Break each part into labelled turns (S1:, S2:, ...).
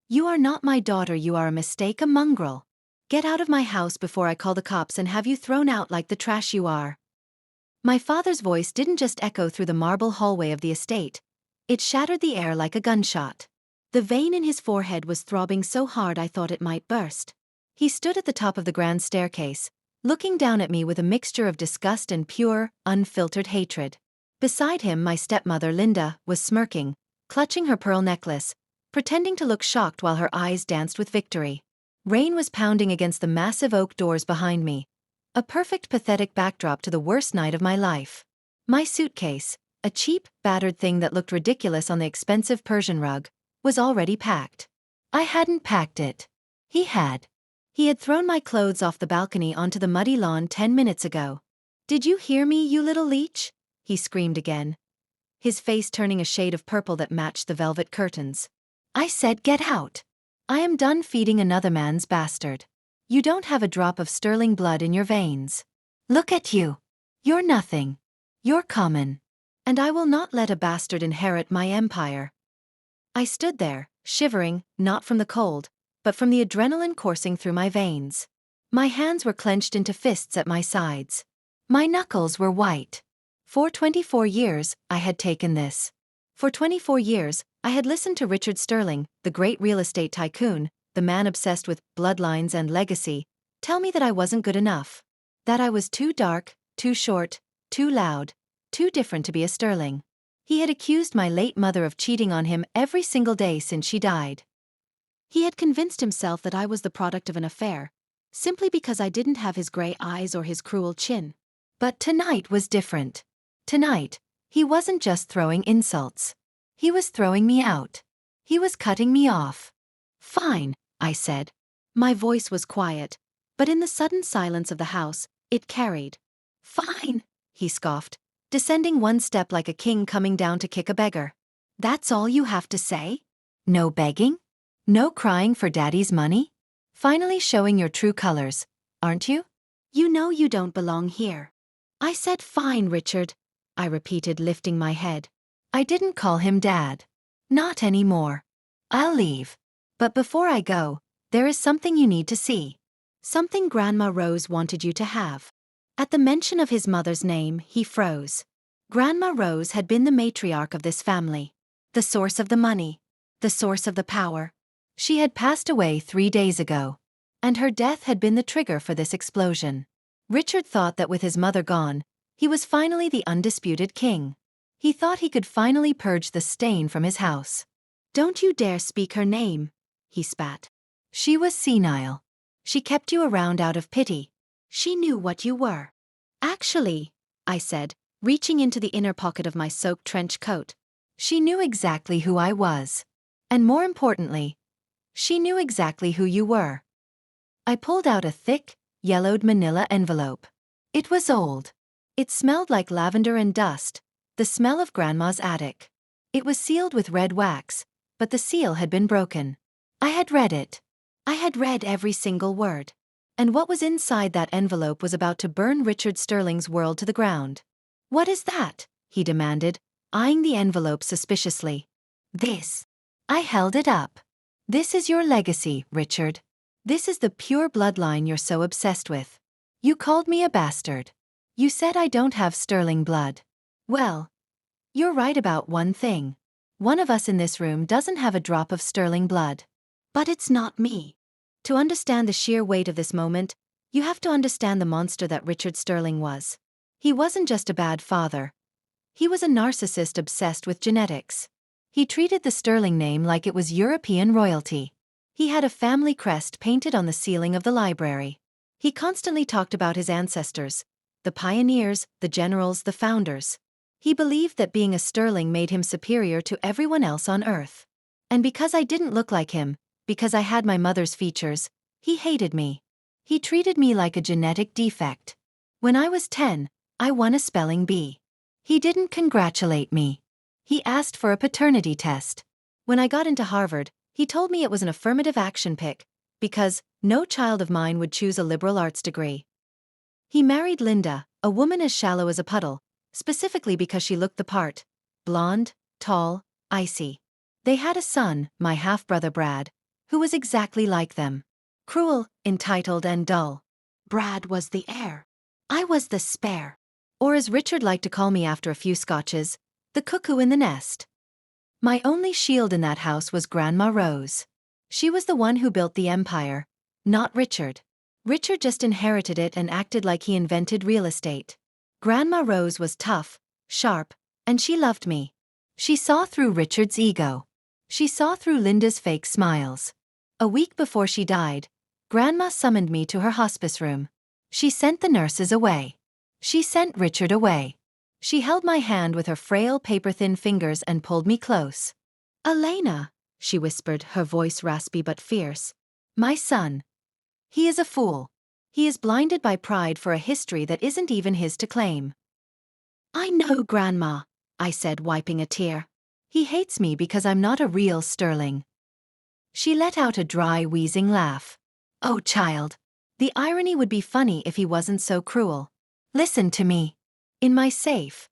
S1: You are not my daughter, you are a mistake, a mongrel. Get out of my house before I call the cops and have you thrown out like the trash you are. My father's voice didn't just echo through the marble hallway of the estate. It shattered the air like a gunshot. The vein in his forehead was throbbing so hard I thought it might burst. He stood at the top of the grand staircase, looking down at me with a mixture of disgust and pure, unfiltered hatred. Beside him, my stepmother, Linda, was smirking, clutching her pearl necklace, pretending to look shocked while her eyes danced with victory. Rain was pounding against the massive oak doors behind me, a perfect pathetic backdrop to the worst night of my life. My suitcase, a cheap, battered thing that looked ridiculous on the expensive Persian rug, was already packed. I hadn't packed it. He had. He had thrown my clothes off the balcony onto the muddy lawn 10 minutes ago. Did you hear me, you little leech? He screamed again, his face turning a shade of purple that matched the velvet curtains. I said get out. I am done feeding another man's bastard. You don't have a drop of sterling blood in your veins. Look at you. You're nothing. You're common. And I will not let a bastard inherit my empire. I stood there, shivering, not from the cold, but from the adrenaline coursing through my veins. My hands were clenched into fists at my sides. My knuckles were white. For 24 years, I had taken this. For 24 years, I had listened to Richard Sterling, the great real estate tycoon, the man obsessed with bloodlines and legacy, tell me that I wasn't good enough. That I was too dark, too short, too loud, too different to be a Sterling. He had accused my late mother of cheating on him every single day since she died. He had convinced himself that I was the product of an affair, simply because I didn't have his gray eyes or his cruel chin. But tonight was different. Tonight, he wasn't just throwing insults. He was throwing me out. He was cutting me off. Fine, I said. My voice was quiet, but in the sudden silence of the house, it carried. Fine, he scoffed, descending one step like a king coming down to kick a beggar. That's all you have to say? No begging? No crying for daddy's money? Finally showing your true colors, aren't you? You know you don't belong here. I said fine, Richard, I repeated, lifting my head. I didn't call him Dad. Not anymore. I'll leave. But before I go, there is something you need to see. Something Grandma Rose wanted you to have. At the mention of his mother's name, he froze. Grandma Rose had been the matriarch of this family, the source of the money, the source of the power. She had passed away 3 days ago, and her death had been the trigger for this explosion. Richard thought that with his mother gone, he was finally the undisputed king. He thought he could finally purge the stain from his house. Don't you dare speak her name, he spat. She was senile. She kept you around out of pity. She knew what you were. Actually, I said, reaching into the inner pocket of my soaked trench coat. She knew exactly who I was. And more importantly, she knew exactly who you were. I pulled out a thick, yellowed manila envelope. It was old. It smelled like lavender and dust, the smell of Grandma's attic. It was sealed with red wax, but the seal had been broken. I had read it. I had read every single word. And what was inside that envelope was about to burn Richard Sterling's world to the ground. What is that? He demanded, eyeing the envelope suspiciously. This. I held it up. This is your legacy, Richard. This is the pure bloodline you're so obsessed with. You called me a bastard. You said I don't have Sterling blood. Well, you're right about one thing. One of us in this room doesn't have a drop of Sterling blood. But it's not me. To understand the sheer weight of this moment, you have to understand the monster that Richard Sterling was. He wasn't just a bad father. He was a narcissist obsessed with genetics. He treated the Sterling name like it was European royalty. He had a family crest painted on the ceiling of the library. He constantly talked about his ancestors, the pioneers, the generals, the founders. He believed that being a Sterling made him superior to everyone else on Earth. And because I didn't look like him, because I had my mother's features, he hated me. He treated me like a genetic defect. When I was 10, I won a spelling bee. He didn't congratulate me. He asked for a paternity test. When I got into Harvard, he told me it was an affirmative action pick, because no child of mine would choose a liberal arts degree. He married Linda, a woman as shallow as a puddle, specifically because she looked the part. Blonde, tall, icy. They had a son, my half-brother Brad, who was exactly like them. Cruel, entitled and dull. Brad was the heir. I was the spare. Or as Richard liked to call me after a few scotches, the cuckoo in the nest. My only shield in that house was Grandma Rose. She was the one who built the empire, not Richard. Richard just inherited it and acted like he invented real estate. Grandma Rose was tough, sharp, and she loved me. She saw through Richard's ego. She saw through Linda's fake smiles. A week before she died, Grandma summoned me to her hospice room. She sent the nurses away. She sent Richard away. She held my hand with her frail paper-thin fingers and pulled me close. "Elena," she whispered, her voice raspy but fierce. "My son. He is a fool. He is blinded by pride for a history that isn't even his to claim." "I know, Grandma," I said, wiping a tear. "He hates me because I'm not a real Sterling." She let out a dry, wheezing laugh. "Oh, child. The irony would be funny if he wasn't so cruel. Listen to me. In my safe,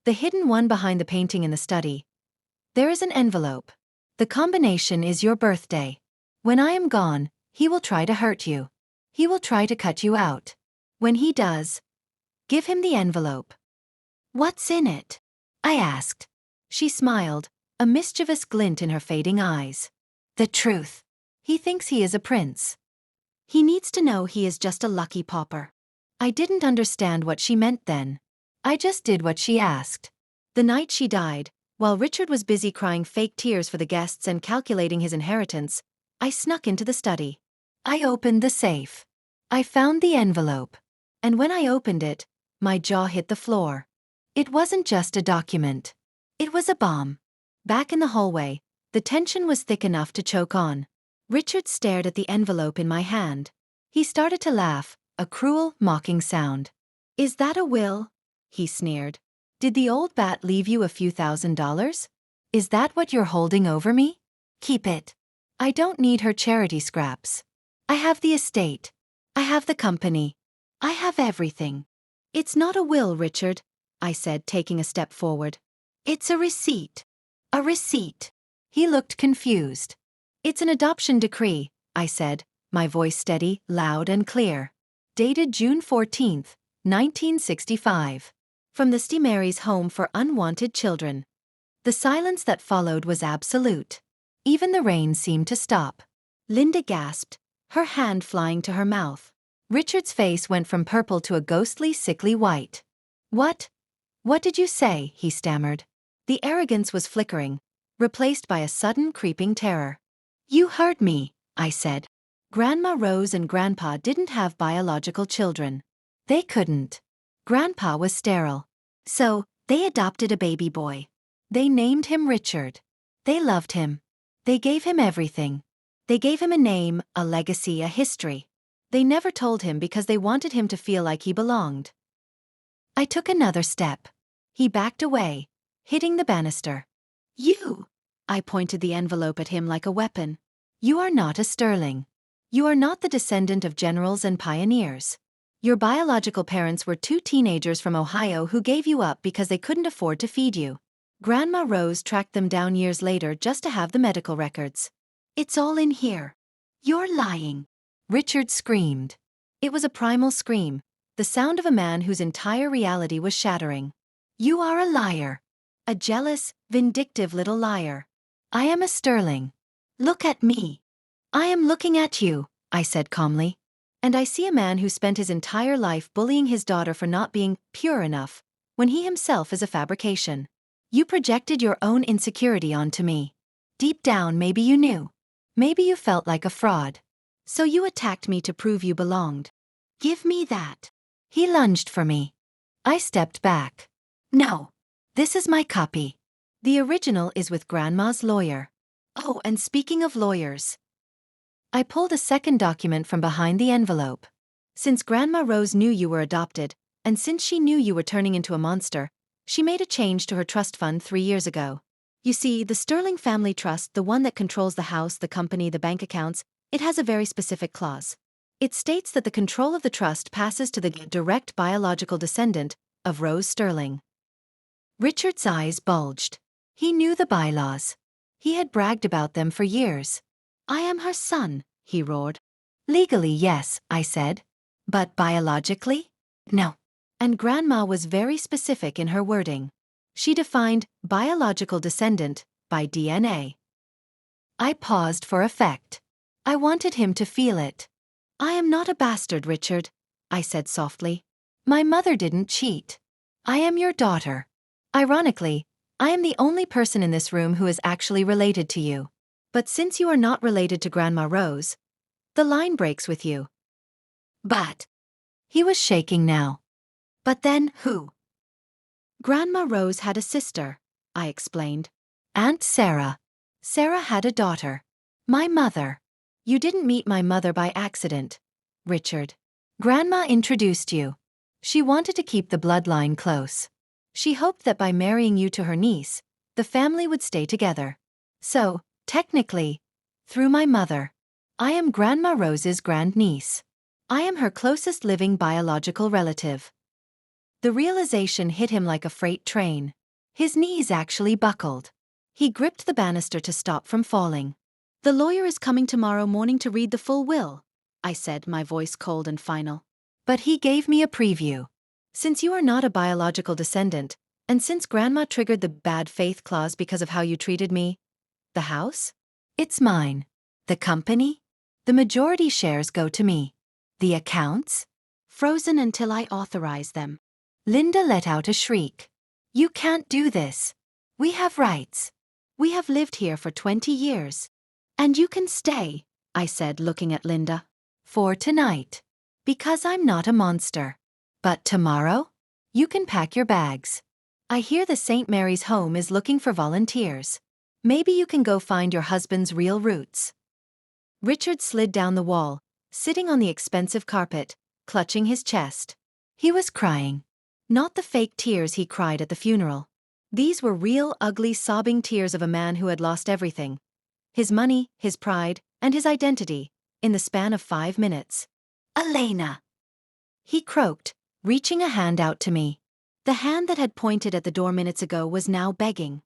S1: the hidden one behind the painting in the study, there is an envelope. The combination is your birthday. When I am gone, he will try to hurt you. He will try to cut you out. When he does, give him the envelope." "What's in it?" I asked. She smiled, a mischievous glint in her fading eyes. "The truth. He thinks he is a prince. He needs to know he is just a lucky pauper." I didn't understand what she meant then. I just did what she asked. The night she died, while Richard was busy crying fake tears for the guests and calculating his inheritance, I snuck into the study. I opened the safe. I found the envelope. And when I opened it, my jaw hit the floor. It wasn't just a document. It was a bomb. Back in the hallway, the tension was thick enough to choke on. Richard stared at the envelope in my hand. He started to laugh, a cruel, mocking sound. "Is that a will?" he sneered. "Did the old bat leave you a few $1,000s? Is that what you're holding over me? Keep it. I don't need her charity scraps. I have the estate. I have the company. I have everything." "It's not a will, Richard," I said, taking a step forward. "It's a receipt. A receipt." He looked confused. "It's an adoption decree," I said, my voice steady, loud and clear. "Dated June 14th, 1965. From the St. Mary's Home for Unwanted Children." The silence that followed was absolute. Even the rain seemed to stop. Linda gasped, her hand flying to her mouth. Richard's face went from purple to a ghostly, sickly white. What did you say?" he stammered. The arrogance was flickering, replaced by a sudden creeping terror. "You heard me," I said. Grandma Rose and Grandpa didn't have biological children. They couldn't. Grandpa was sterile. So, they adopted a baby boy. They named him Richard. They loved him. They gave him everything. They gave him a name, a legacy, a history. They never told him because they wanted him to feel like he belonged. I took another step. He backed away, hitting the banister. "You!" I pointed the envelope at him like a weapon. "You are not a Sterling. You are not the descendant of generals and pioneers. Your biological parents were two teenagers from Ohio who gave you up because they couldn't afford to feed you. Grandma Rose tracked them down years later just to have the medical records. It's all in here. You're lying." Richard screamed. It was a primal scream, the sound of a man whose entire reality was shattering. "You are a liar. A jealous, vindictive little liar. I am a Sterling. Look at me." "I am looking at you," I said calmly. "And I see a man who spent his entire life bullying his daughter for not being pure enough, when he himself is a fabrication. You projected your own insecurity onto me. Deep down, maybe you knew. Maybe you felt like a fraud. So you attacked me to prove you belonged. Give me that." He lunged for me. I stepped back. "No. This is my copy. The original is with Grandma's lawyer. Oh, and speaking of lawyers." I pulled a second document from behind the envelope. "Since Grandma Rose knew you were adopted, and since she knew you were turning into a monster, she made a change to her trust fund 3 years ago. You see, the Sterling Family Trust, the one that controls the house, the company, the bank accounts, it has a very specific clause. It states that the control of the trust passes to the direct biological descendant of Rose Sterling." Richard's eyes bulged. He knew the bylaws. He had bragged about them for years. I am her son, he roared. Legally, yes, I said. But biologically? No. And Grandma was very specific in her wording. She defined biological descendant by DNA. I paused for effect. I wanted him to feel it. I am not a bastard, Richard, I said softly. My mother didn't cheat. I am your daughter. Ironically, I am the only person in this room who is actually related to you. But since you are not related to Grandma Rose, the line breaks with you. But he was shaking now. But then who? Grandma Rose had a sister, I explained. Aunt Sarah. Sarah had a daughter. My mother. You didn't meet my mother by accident, Richard. Grandma introduced you. She wanted to keep the bloodline close. She hoped that by marrying you to her niece, the family would stay together. So, technically, through my mother, I am Grandma Rose's grandniece. I am her closest living biological relative. The realization hit him like a freight train. His knees actually buckled. He gripped the banister to stop from falling. The lawyer is coming tomorrow morning to read the full will, I said, my voice cold and final. But he gave me a preview. Since you are not a biological descendant, and since Grandma triggered the bad faith clause because of how you treated me, the house? It's mine. The company? The majority shares go to me. The accounts? Frozen until I authorize them. Linda let out a shriek. You can't do this. We have rights. We have lived here for 20 years. And you can stay, I said, looking at Linda. For tonight. Because I'm not a monster. But tomorrow? You can pack your bags. I hear the St. Mary's Home is looking for volunteers. Maybe you can go find your husband's real roots. Richard slid down the wall, sitting on the expensive carpet, clutching his chest. He was crying. Not the fake tears he cried at the funeral. These were real, ugly, sobbing tears of a man who had lost everything. His money, his pride, and his identity, in the span of 5 minutes. Elena! He croaked, reaching a hand out to me. The hand that had pointed at the door minutes ago was now begging.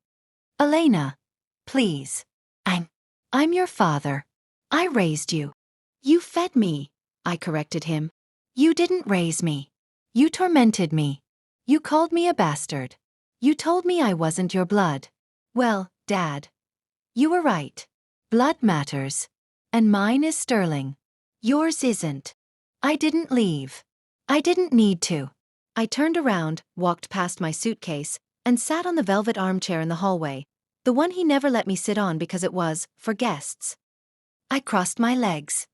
S1: Elena, please. I'm your father. I raised you. You fed me, I corrected him. You didn't raise me. You tormented me. You called me a bastard. You told me I wasn't your blood. Well, Dad. You were right. Blood matters. And mine is sterling. Yours isn't. I didn't leave. I didn't need to. I turned around, walked past my suitcase, and sat on the velvet armchair in the hallway, the one he never let me sit on because it was for guests. I crossed my legs.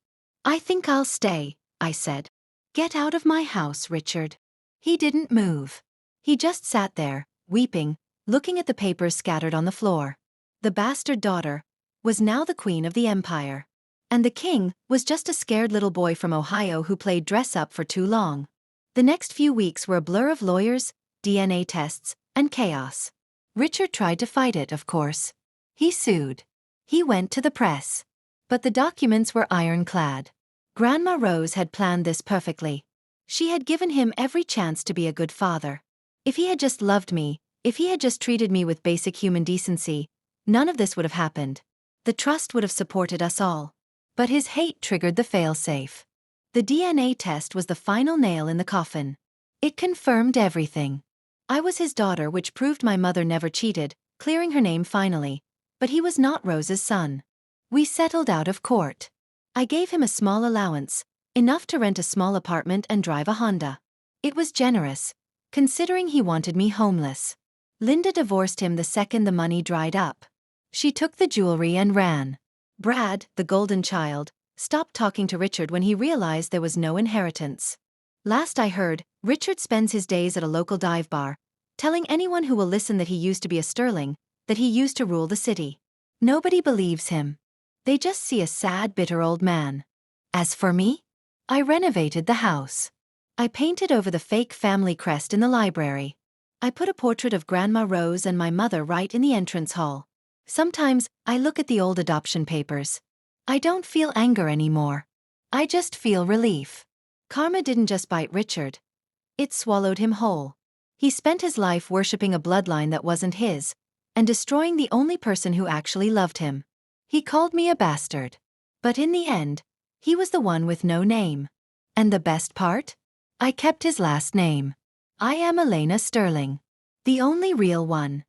S1: I think I'll stay, I said. Get out of my house, Richard. He didn't move. He just sat there, weeping, looking at the papers scattered on the floor. The bastard daughter was now the queen of the empire. And the king was just a scared little boy from Ohio who played dress-up for too long. The next few weeks were a blur of lawyers, DNA tests, and chaos. Richard tried to fight it, of course. He sued. He went to the press. But the documents were ironclad. Grandma Rose had planned this perfectly. She had given him every chance to be a good father. If he had just loved me, if he had just treated me with basic human decency, none of this would have happened. The trust would have supported us all. But his hate triggered the failsafe. The DNA test was the final nail in the coffin. It confirmed everything. I was his daughter, which proved my mother never cheated, clearing her name finally. But he was not Rose's son. We settled out of court. I gave him a small allowance, enough to rent a small apartment and drive a Honda. It was generous, considering he wanted me homeless. Linda divorced him the second the money dried up. She took the jewelry and ran. Brad, the golden child, stopped talking to Richard when he realized there was no inheritance. Last I heard, Richard spends his days at a local dive bar, telling anyone who will listen that he used to be a sterling, that he used to rule the city. Nobody believes him. They just see a sad, bitter old man. As for me, I renovated the house. I painted over the fake family crest in the library. I put a portrait of Grandma Rose and my mother right in the entrance hall. Sometimes, I look at the old adoption papers. I don't feel anger anymore. I just feel relief. Karma didn't just bite Richard. It swallowed him whole. He spent his life worshipping a bloodline that wasn't his, and destroying the only person who actually loved him. He called me a bastard. But in the end, he was the one with no name. And the best part? I kept his last name. I am Elena Sterling. The only real one.